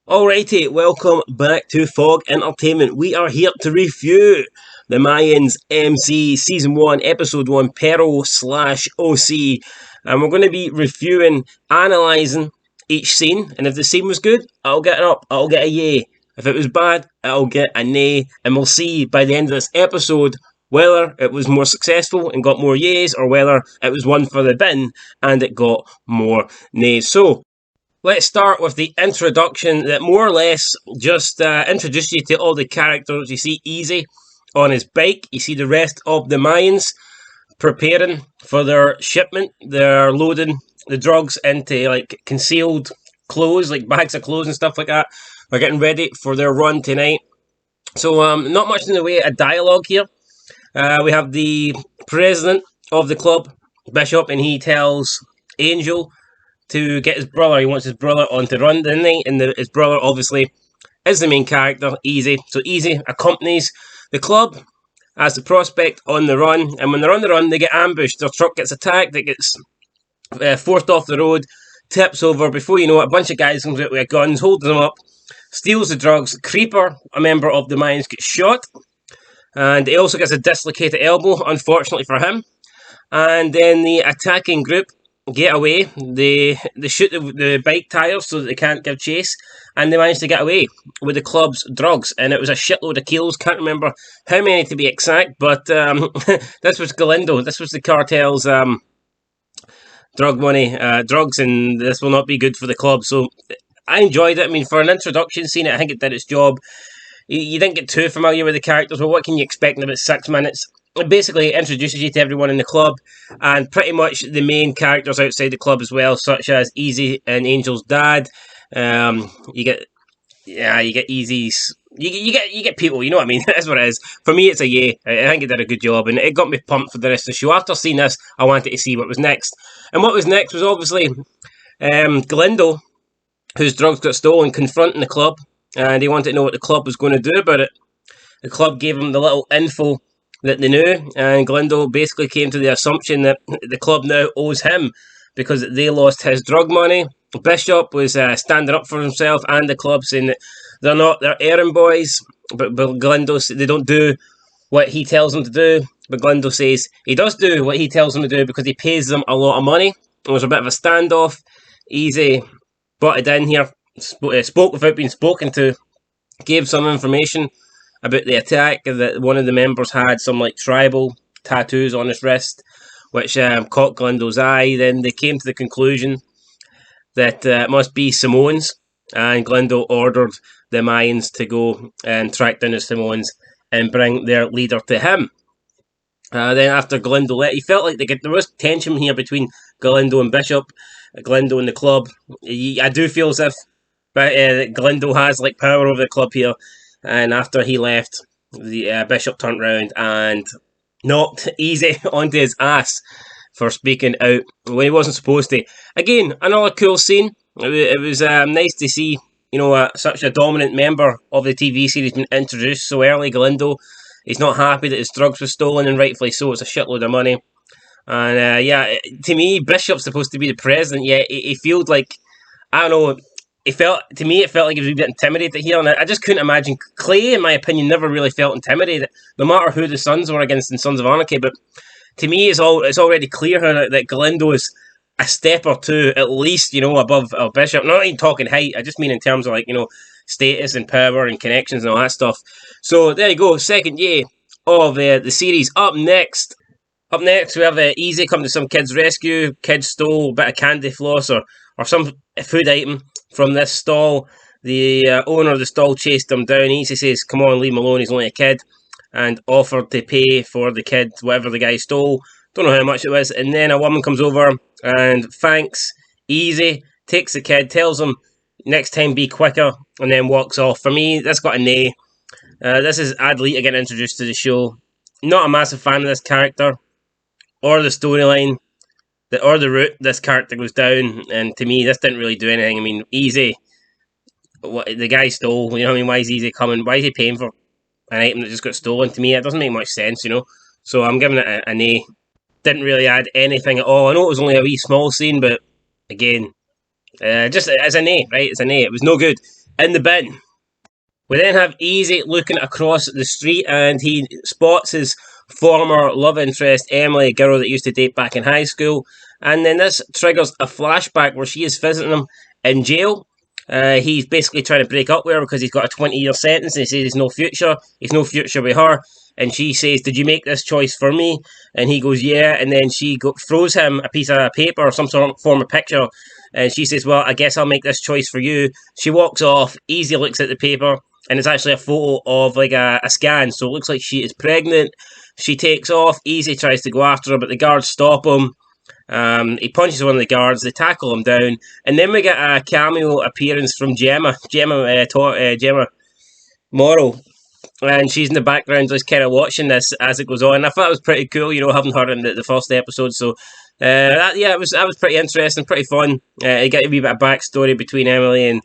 Alrighty, welcome back to Fog Entertainment. We are here to review the Mayans MC Season 1, Episode 1, Perro slash OC. And we're going to be reviewing, analysing each scene. And if the scene was good, I'll get an up, I'll get a yay. If it was bad, I'll get a nay. And we'll see by the end of this episode whether it was more successful and got more yays, or whether it was one for the bin and it got more nays. So, let's start with the introduction that more or less just introduces you to all the characters. You see Easy on his bike. You see the rest of the Mayans preparing for their shipment. They're loading the drugs into like concealed clothes, like bags of clothes and stuff like that. They're getting ready for their run tonight. So not much in the way of dialogue here. We have the president of the club, Bishop, and he tells Angel to get his brother. He wants his brother on to run, didn't he? And his brother, obviously, is the main character, Easy. So Easy accompanies the club as the prospect on the run. And when they're on the run, they get ambushed. Their truck gets attacked. It gets forced off the road, tips over. Before you know it, a bunch of guys comes out with guns, holds them up, steals the drugs. Creeper, a member of the Mayans, gets shot. And he also gets a dislocated elbow, unfortunately for him. And then the attacking group get away. They shoot the bike tires so that they can't give chase, and they manage to get away with the club's drugs. And it was a shitload of kilos. Can't remember how many to be exact, but this was Galindo. This was the cartel's drug money, drugs, and this will not be good for the club. So I enjoyed it. I mean, for an introduction scene, I think it did its job. You didn't get too familiar with the characters, but what can you expect in about 6 minutes? It basically introduces you to everyone in the club, and pretty much the main characters outside the club as well, such as Easy and Angel's dad. You get Easy's. You get people. You know what I mean? That's what it is. For me, it's a yay. I think it did a good job, and it got me pumped for the rest of the show. After seeing this, I wanted to see what was next, and what was next was obviously Galindo, whose drugs got stolen, confronting the club. And he wanted to know what the club was going to do about it. The club gave him the little info that they knew, and Galindo basically came to the assumption that the club now owes him because they lost his drug money. Bishop was standing up for himself and the club, saying that they're errand boys, but Galindo, they don't do what he tells them to do. But Galindo says he does do what he tells them to do because he pays them a lot of money. It was a bit of a standoff. Easy butted in here, spoke without being spoken to, gave some information about the attack, that one of the members had some like tribal tattoos on his wrist, which caught Galindo's eye. Then they came to the conclusion that it must be Samoans, and Galindo ordered the Mayans to go and track down the Samoans and bring their leader to him. Then after Galindo left, he felt like there was tension here between Galindo and Bishop, Galindo and the club. I do feel as if Galindo has like power over the club here, and after he left, the Bishop turned round and knocked Easy onto his ass for speaking out when he wasn't supposed to. Again, another cool scene. It was nice to see, such a dominant member of the TV series being introduced so early. Galindo, he's not happy that his drugs were stolen, and rightfully so. It's a shitload of money. And to me, Bishop's supposed to be the president, yet he felt like, I don't know, it felt like he was a bit intimidated here, and I just couldn't imagine. Clay, in my opinion, never really felt intimidated, no matter who the Sons were against in Sons of Anarchy. But to me, it's already clear that Galindo is a step or two, at least, above Bishop. Not even talking height, I just mean in terms of status and power and connections and all that stuff. So there you go, second year of the series. Up next, we have Easy come to some kid's rescue. Kids stole a bit of candy floss or some food item from this stall. The owner of the stall chased him down. Easy says, "Come on, leave him alone, he's only a kid," and offered to pay for the kid whatever the guy stole. Don't know how much it was. And then a woman comes over and thanks Easy, takes the kid, tells him next time be quicker, and then walks off. For me, that's got a nay. This is Adlita getting introduced to the show. Not a massive fan of this character or the storyline or the route this character goes down, and to me this didn't really do anything. I mean, Easy, what the guy stole, why is Easy coming, why is he paying for an item that just got stolen? To me it doesn't make much sense, so I'm giving it a nay. Didn't really add anything at all. I know it was only a wee small scene, but again, just as a nay, right? It's a nay. It was no good. in the bin. We then have Easy looking across the street and he spots his former love interest, Emily, a girl that used to date back in high school. And then this triggers a flashback where she is visiting him in jail. He's basically trying to break up with her because he's got a 20-year sentence and he says he's no future. He's no future with her. And she says, "Did you make this choice for me?" And he goes, "Yeah." And then she throws him a piece of paper or some sort of form of picture. And she says, "Well, I guess I'll make this choice for you." She walks off. Easy looks at the paper. And it's actually a photo of like a scan. So it looks like she is pregnant. She takes off. Easy tries to go after her, but the guards stop him. He punches one of the guards. They tackle him down. And then we get a cameo appearance from Gemma Morrow. And she's in the background just kind of watching this as it goes on. I thought it was pretty cool, having her in the first episode. So, that was pretty interesting, pretty fun. You get a wee bit of backstory between Emily and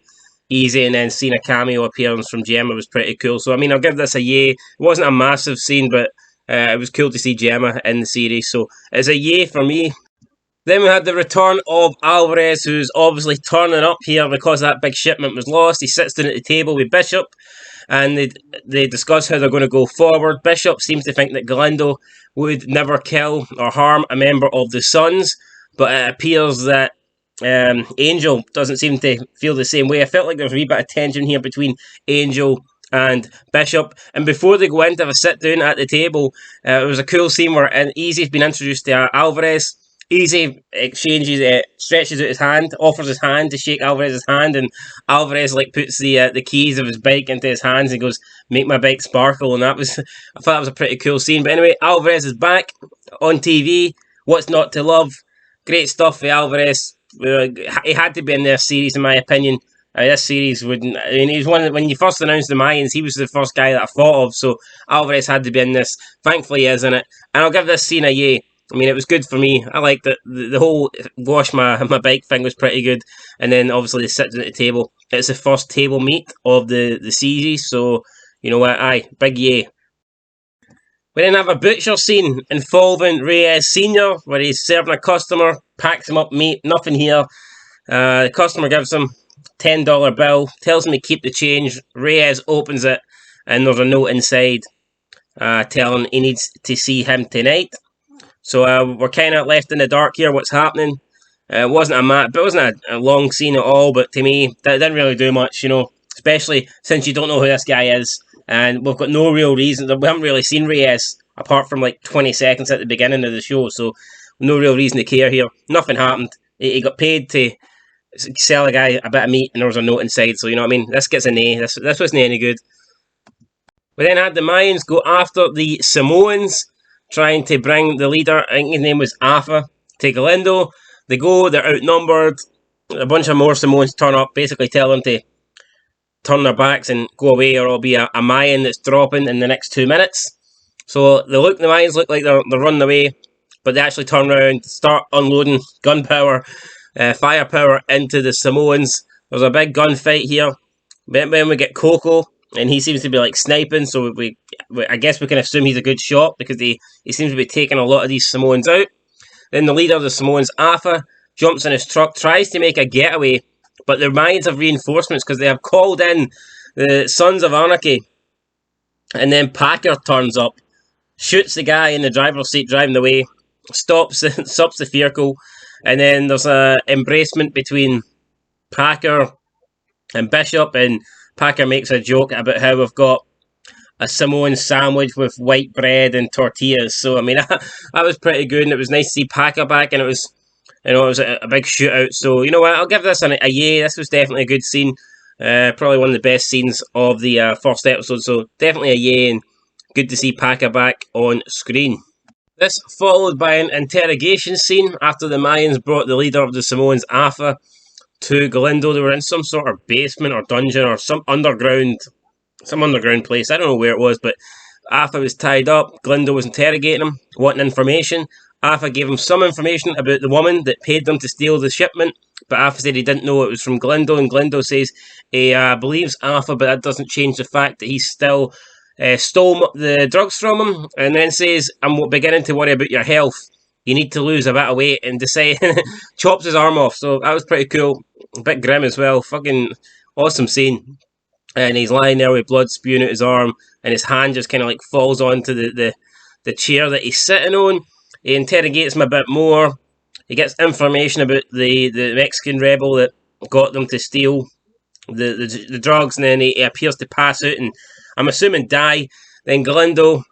Easy, and then seeing a cameo appearance from Gemma was pretty cool. So, I mean, I'll give this a yay. It wasn't a massive scene, but it was cool to see Gemma in the series. So, it's a yay for me. Then we had the return of Alvarez, who's obviously turning up here because that big shipment was lost. He sits down at the table with Bishop, and they discuss how they're going to go forward. Bishop seems to think that Galindo would never kill or harm a member of the Sons, but it appears that Angel doesn't seem to feel the same way. I felt like there was a wee bit of tension here between Angel and Bishop, and before they go in to have a sit down at the table, it was a cool scene where Easy's been introduced to Alvarez. Easy stretches out his hand, offers his hand to shake Alvarez's hand, and Alvarez puts the keys of his bike into his hands and goes, "Make my bike sparkle." And I thought that was a pretty cool scene. But anyway, Alvarez is back on TV. What's not to love? Great stuff for Alvarez. He had to be in this series, in my opinion. This series wouldn't. I mean, he was one when you first announced the Mayans. He was the first guy that I thought of. So Alvarez had to be in this. Thankfully, he is in it, and I'll give this scene a yay. I mean, it was good for me. I liked it. The whole wash my bike thing was pretty good. And then, obviously, sitting at the table. It's the first table meet of the series. So, you know what? Aye, big yay. We then have a butcher scene involving Reyes Sr., where he's serving a customer, packs him up meat, nothing here. The customer gives him $10 bill, tells him to keep the change. Reyes opens it, and there's a note inside telling he needs to see him tonight. So we're kind of left in the dark here. What's happening? It wasn't a long scene at all. But to me, that didn't really do much. Especially since you don't know who this guy is, and we've got no real reason. We haven't really seen Reyes apart from 20 seconds at the beginning of the show. So no real reason to care here. Nothing happened. He got paid to sell a guy a bit of meat, and there was a note inside. So you know what I mean. This gets an A. This wasn't any good. We then had the Mayans go after the Samoans, trying to bring the leader, I think his name was Afa, to Galindo. They go, they're outnumbered. A bunch of more Samoans turn up, basically tell them to turn their backs and go away, or it'll be a Mayan that's dropping in the next 2 minutes. So the Mayans look like they're running away, but they actually turn around, start unloading gunpowder, firepower into the Samoans. There's a big gunfight here. Then we get Coco, and he seems to be sniping, so I guess we can assume he's a good shot because he seems to be taking a lot of these Samoans out. Then the leader of the Samoans, Afa, jumps in his truck, tries to make a getaway, but the Mayans have reinforcements because they have called in the Sons of Anarchy. And then Packer turns up, shoots the guy in the driver's seat driving away, stops the vehicle, and then there's an embracement between Packer and Bishop, and Packer makes a joke about how we've got a Samoan sandwich with white bread and tortillas. So, I mean, that was pretty good, and it was nice to see Packer back, and it was a big shootout. So, you know what, I'll give this a yay. This was definitely a good scene. Probably one of the best scenes of the first episode, so definitely a yay, and good to see Packer back on screen. This followed by an interrogation scene after the Mayans brought the leader of the Samoans, Afa, to Galindo. They were in some sort of basement or dungeon or some underground place. I don't know where it was, but Afa was tied up. Galindo was interrogating him, wanting information. Afa gave him some information about the woman that paid them to steal the shipment, but Afa said he didn't know it was from Galindo, and Galindo says he believes Afa, but that doesn't change the fact that he still stole the drugs from him, and then says, "I'm beginning to worry about your health. You need to lose a bit of weight," and decide chops his arm off. So that was pretty cool. A bit grim as well. Fucking Awesome scene. And he's lying there with blood spewing out his arm, and his hand just kind of like falls onto the chair that he's sitting on. He interrogates him a bit more. He gets information about the Mexican rebel that got them to steal the drugs, and then he appears to pass out and I'm assuming die. Then Galindo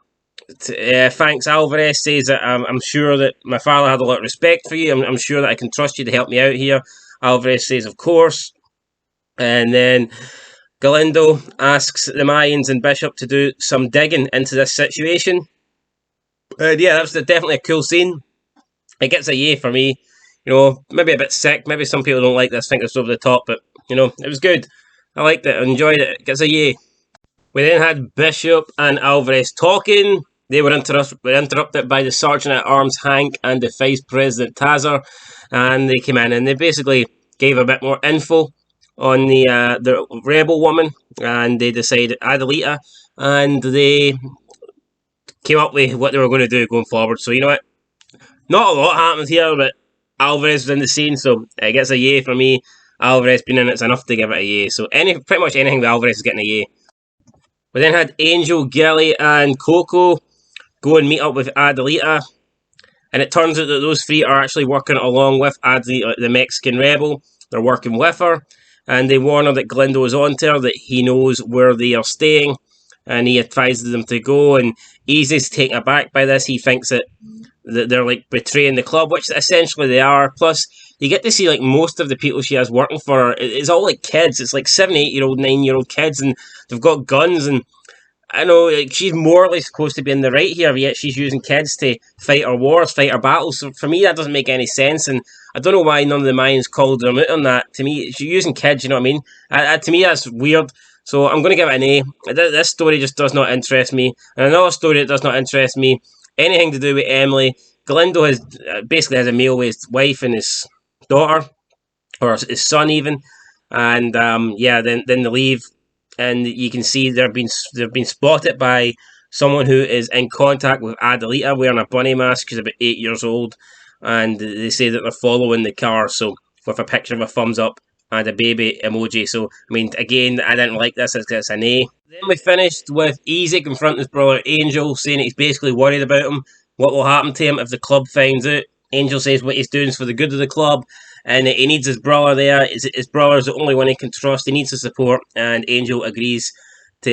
thanks Alvarez, says that I'm sure that my father had a lot of respect for you. I'm sure that I can trust you to help me out here. Alvarez says, of course. And then Galindo asks the Mayans and Bishop to do some digging into this situation. Yeah, that's definitely a cool scene. It gets a yay for me. You know, maybe a bit sick. Maybe some people don't like this, think it's over the top, but you know, it was good. I liked it. I enjoyed it. It gets a yay. We then had Bishop and Alvarez talking. They were interrupted by the Sergeant at Arms Hank and the Vice President Tazer, and they came in and they basically gave a bit more info on the rebel woman, and they decided Adelita, and they came up with what they were going to do going forward. So you know what, not a lot happens here, but Alvarez was in the scene, so it gets a yay for me. Alvarez being in it's enough to give it a yay. So pretty much anything with Alvarez is getting a yay. We then had Angel, Gilly, and Coco go and meet up with Adelita, and it turns out that those three are actually working along with Adelita, the Mexican rebel. They're working with her, and they warn her that Galindo is on to her, that he knows where they are staying, and he advises them to go, and Easy's taken aback by this. He thinks that they're like betraying the club, which essentially they are. Plus, you get to see like most of the people she has working for her. It's all like kids. It's like 7, 8-year-old, 9-year-old kids, and they've got guns. And I know like, she's morally supposed to be in the right here, yet she's using kids to fight her wars, fight her battles. So for me, that doesn't make any sense. And I don't know why none of the Mayans called them out on that. To me, she's using kids. You know what I mean? To me, that's weird. So I'm going to give it an A. This story just does not interest me. And another story that does not interest me, anything to do with Emily. Galindo basically has a male with his wife and his daughter, or his son even, and then they leave, and you can see they've been spotted by someone who is in contact with Adelita wearing a bunny mask. She's about 8 years old, and they say that they're following the car. So with a picture of a thumbs up and a baby emoji. So I mean, again, I didn't like this. It's an A. Then we finished with Easy confronting his brother Angel, saying that he's basically worried about him. What will happen to him if the club finds out? Angel says what he's doing is for the good of the club, and he needs his brother there. His brother's the only one he can trust. He needs the support, and Angel agrees to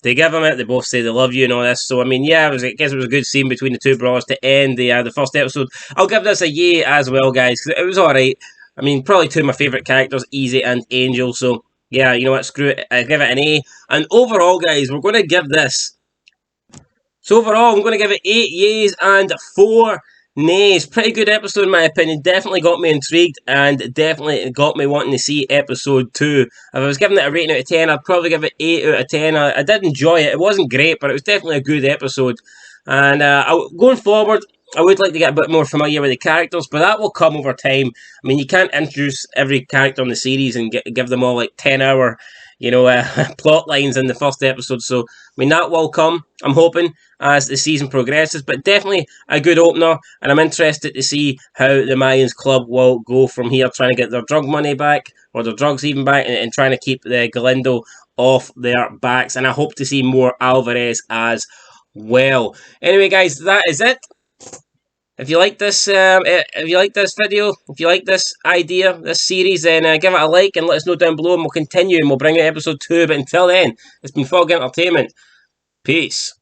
give him it. They both say they love you and all this. So I mean, yeah, I guess it was a good scene between the two brothers to end the first episode. I'll give this a yay as well, guys, because it was all right. I mean, probably two of my favourite characters, Easy and Angel. So yeah, you know what? Screw it. I give it an A. And overall, guys, we're going to give this. So overall, I'm going to give it 8 yays and 4 nays. Pretty good episode in my opinion. Definitely got me intrigued and definitely got me wanting to see episode 2. If I was giving it a rating out of 10, I'd probably give it 8 out of 10. I did enjoy it. It wasn't great, but it was definitely a good episode. And going forward, I would like to get a bit more familiar with the characters, but that will come over time. I mean, you can't introduce every character in the series and give them all like 10-hour, plot lines in the first episode. So, I mean, that will come, I'm hoping, as the season progresses. But definitely a good opener, and I'm interested to see how the Mayans Club will go from here, trying to get their drug money back, or their drugs even back, and trying to keep the Galindo off their backs. And I hope to see more Alvarez as well. Anyway, guys, that is it. If you like this, video, if you like this idea, this series, then give it a like and let us know down below, and we'll continue and we'll bring out episode 2. But until then, it's been Fog Entertainment. Peace.